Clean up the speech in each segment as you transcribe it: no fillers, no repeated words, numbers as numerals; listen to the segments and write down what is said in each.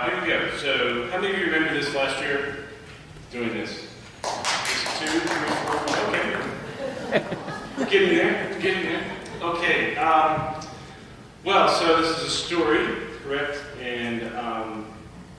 Here we go. So, how many of you remember this last year? Doing this. 2, 3, 4. Okay. We're getting there. We're getting there. Okay. Well, so this is a story, correct? And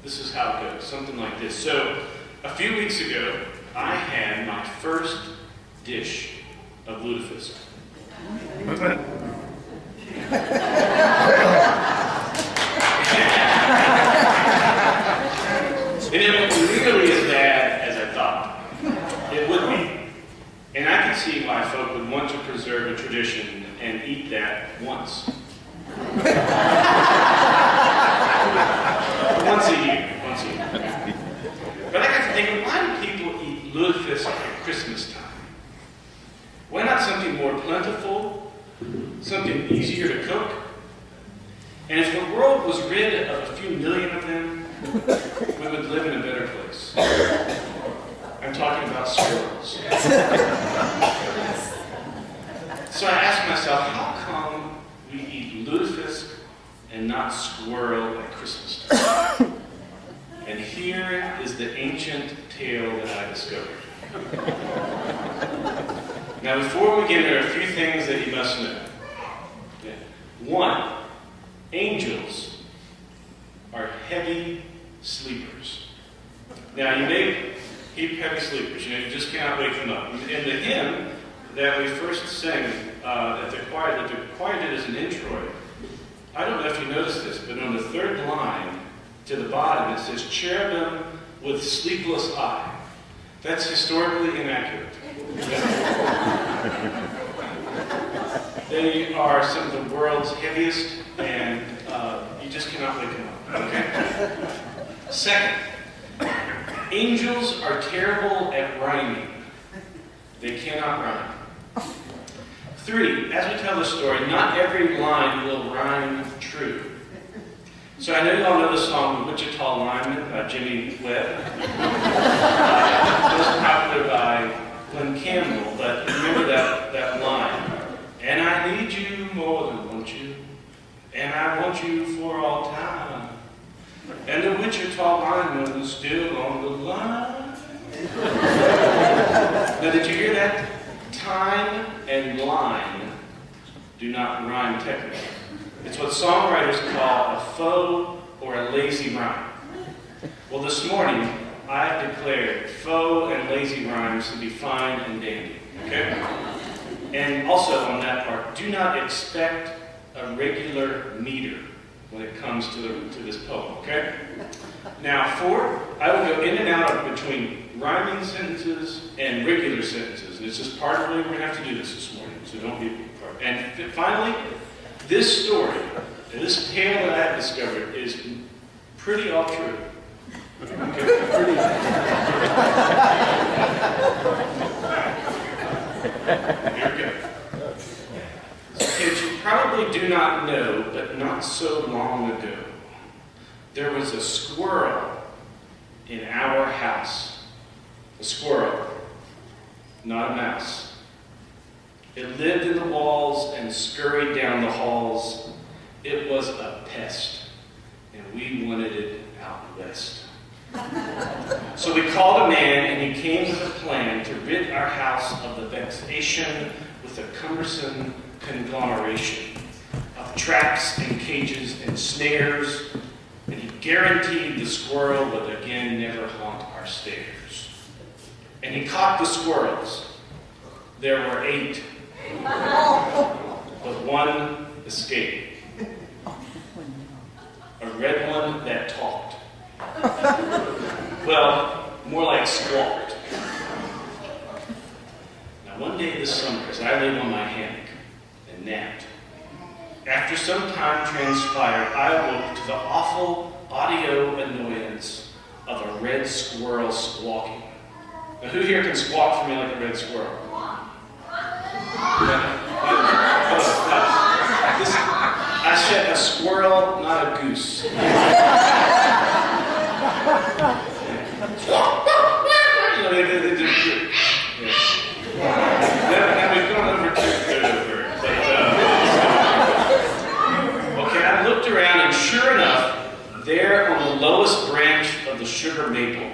this is how it goes. Something like this. So, a few weeks ago, I had my first dish of Lutefisk. And it wasn't nearly as bad as I thought it would be. And I can see why folk would want to preserve a tradition and eat that once. Once a year. But I got to think, why do people eat lutefisk at Christmas time? Why not something more plentiful, something easier to cook? And if the world was rid of a few million of them, we would live in a better place. I'm talking about squirrels. So I asked myself, how come we eat lutefisk and not squirrel at Christmas time? And here is the ancient tale that I discovered. Now, before we begin, there are a few things that you must know. One, angels are heavy sleepers. Now, you may keep heavy sleepers. You just cannot wake them up. In the hymn that we first sang at the choir, that the choir did as an intro, I don't know if you noticed this, but on the third line to the bottom, it says, cherubim with sleepless eye. That's historically inaccurate. They are some of the world's heaviest, and you just cannot wake them up. Okay? Second, angels are terrible at rhyming. They cannot rhyme. 3, as we tell the story, not every line will rhyme true. So I know you all know the song Wichita Lineman by Jimmy Webb. It was popular by Glenn Campbell, but remember that line. And I need you more than want you, and I want you for all time. And the Wichita lineman is still on the line. Now, did you hear that? Time and line do not rhyme technically. It's what songwriters call a faux or a lazy rhyme. Well, this morning, I have declared faux and lazy rhymes to be fine and dandy. Okay? And also on that part, do not expect a regular meter when it comes to this poem, okay? Now, 4, I will go in and out of between rhyming sentences and regular sentences. And it's just part of the way we're going to have to do this morning, so don't be part. And finally, this story, this tale that I have discovered is pretty all true. Okay? Here we go. Kids, you probably do not know, but not so long ago, there was a squirrel in our house. A squirrel, not a mouse. It lived in the walls and scurried down the halls. It was a pest, and we wanted it out west. So we called a man, and he came with a plan to rid our house of the vexation with a cumbersome conglomeration of traps and cages and snares, and he guaranteed the squirrel would again never haunt our stairs. And he caught the squirrels. There were 8, but one escaped. A red one that talked. Well, more like squawked. Now, one day this summer, as I lay on my hammock and napped, after some time transpired, I awoke to the awful audio annoyance of a red squirrel squawking. Now, who here can squawk for me like a red squirrel? I said a squirrel, not a goose. Now we've gone over two-thirds. Okay, I looked around, and sure enough, there on the lowest lowest branch of the sugar maple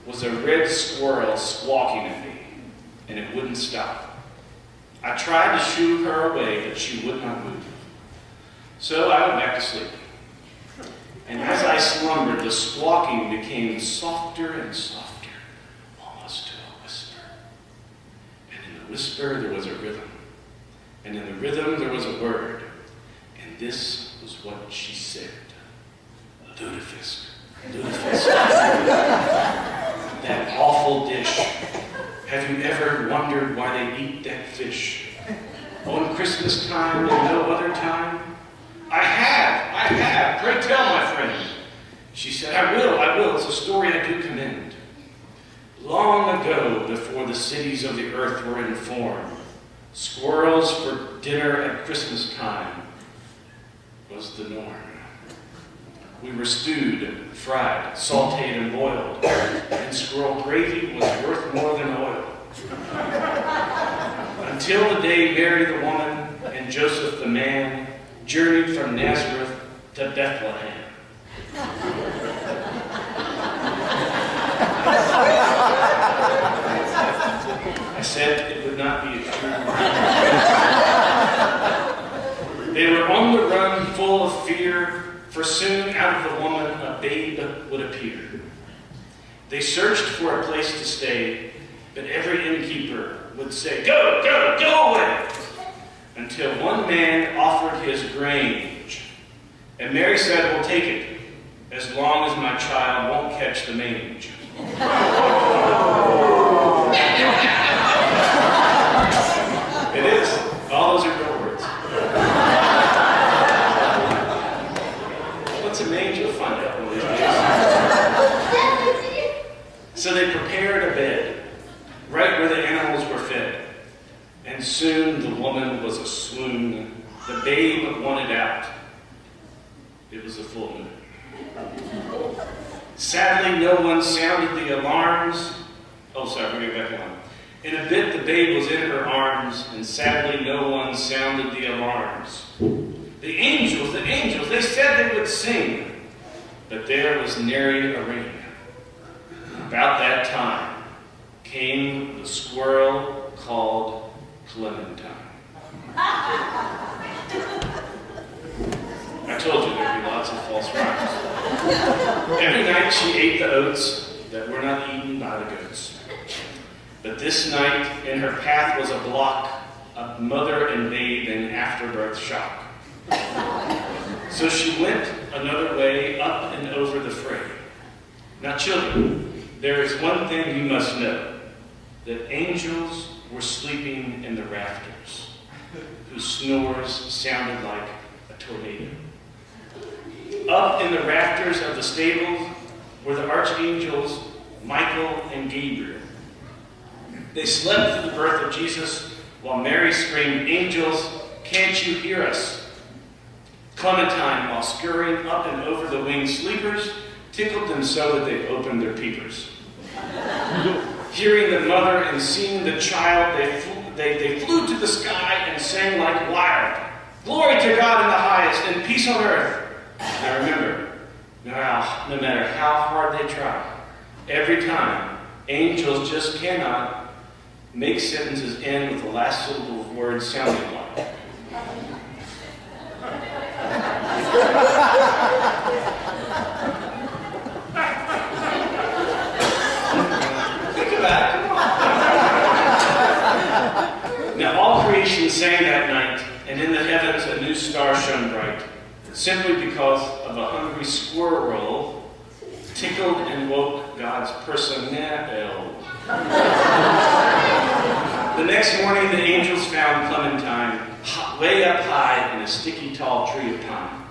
was a red squirrel squawking at me, and it wouldn't stop. I tried to shoo her away, but she would not move. So I went back to sleep. And as I slumbered, the squawking became softer and softer, almost to a whisper. And in the whisper, there was a rhythm. And in the rhythm, there was a word. And this was what she said. Lutefisk. Lutefisk. That awful dish. Have you ever wondered why they eat that fish? On Christmas time and no other time? I have. Pray tell, my friend. She said, I will. It's a story I do commend. Long ago, before the cities of the earth were in form, squirrels for dinner at Christmas time was the norm. We were stewed, fried, sautéed, and boiled, and squirrel gravy was worth more than oil. Until the day Mary the woman and Joseph the man journeyed from Nazareth to Bethlehem. I said it would not be a true. They were on the run, full of fear, for soon out of the woman a babe would appear. They searched for a place to stay, but every innkeeper would say, Go away! Until one man offered his grange. And Mary said, We'll take it, as long as my child won't catch the mange. It is. All those are real words. What's a mange? You'll find out one of these days. So they prepared a bed, right where the animals were fed. And soon the woman was a swoon. The babe wanted out. It was a full moon. Sadly, no one sounded the alarms. Oh, sorry, we'll get back on. In a bit, the babe was in her arms, and sadly, no one sounded the alarms. The angels, they said they would sing, but there was nary a ring. About that time came the squirrel called Clementine. I told you there'd be lots of false rhymes. Every night she ate the oats that were not eaten by the goats. But this night in her path was a block, a mother and babe in afterbirth shock. So she went another way up and over the fray. Now children, there is one thing you must know, that angels were sleeping in the rafters, whose snores sounded like a tornado. Up in the rafters of the stables were the archangels Michael and Gabriel. They slept through the birth of Jesus while Mary screamed, Angels, can't you hear us? Clementine, while scurrying up and over the winged sleepers, tickled them so that they opened their peepers. Hearing the mother and seeing the child, they flew to the sky and sang like wild. Glory to God in the highest and peace on earth. Now remember, no matter how hard they try, every time, angels just cannot make sentences end with the last syllable of words sounding like. Think about it. Now all creation sang that night, and in the heavens a new star shone bright, simply because of a hungry squirrel tickled and woke God's personnel. The next morning, the angels found Clementine way up high in a sticky tall tree of pine.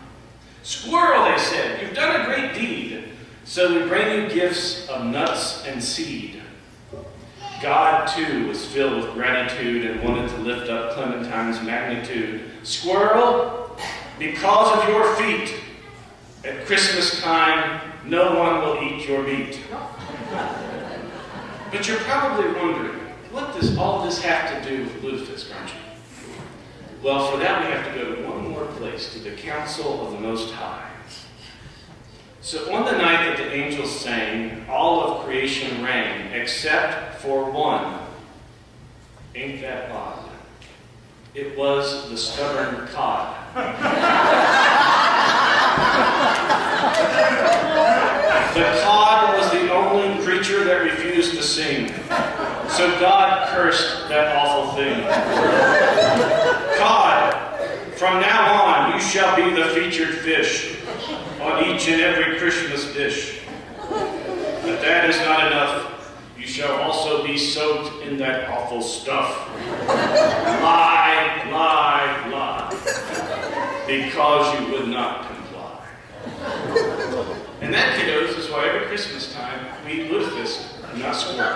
Squirrel, they said, you've done a great deed, so we bring you gifts of nuts and seed. God, too, was filled with gratitude and wanted to lift up Clementine's magnitude. Squirrel, because of your feet, at Christmas time, no one will eat your meat. But you're probably wondering, what does all this have to do with Lutefisk, aren't you? Well, for that we have to go to one more place, to the council of the Most High. So on the night that the angels sang, all of creation rang, except for one. Ain't that odd? It was the stubborn cod. The cod was the only creature that refused to sing. So God cursed that awful thing. Cod, from now on you shall be the featured fish on each and every Christmas dish. But that is not enough. You shall also be soaked in that awful stuff. Lie, lie, lie. Because you would not comply. And that, kiddos, is why every Christmas time we eat Lutefisk and Not Squirrel.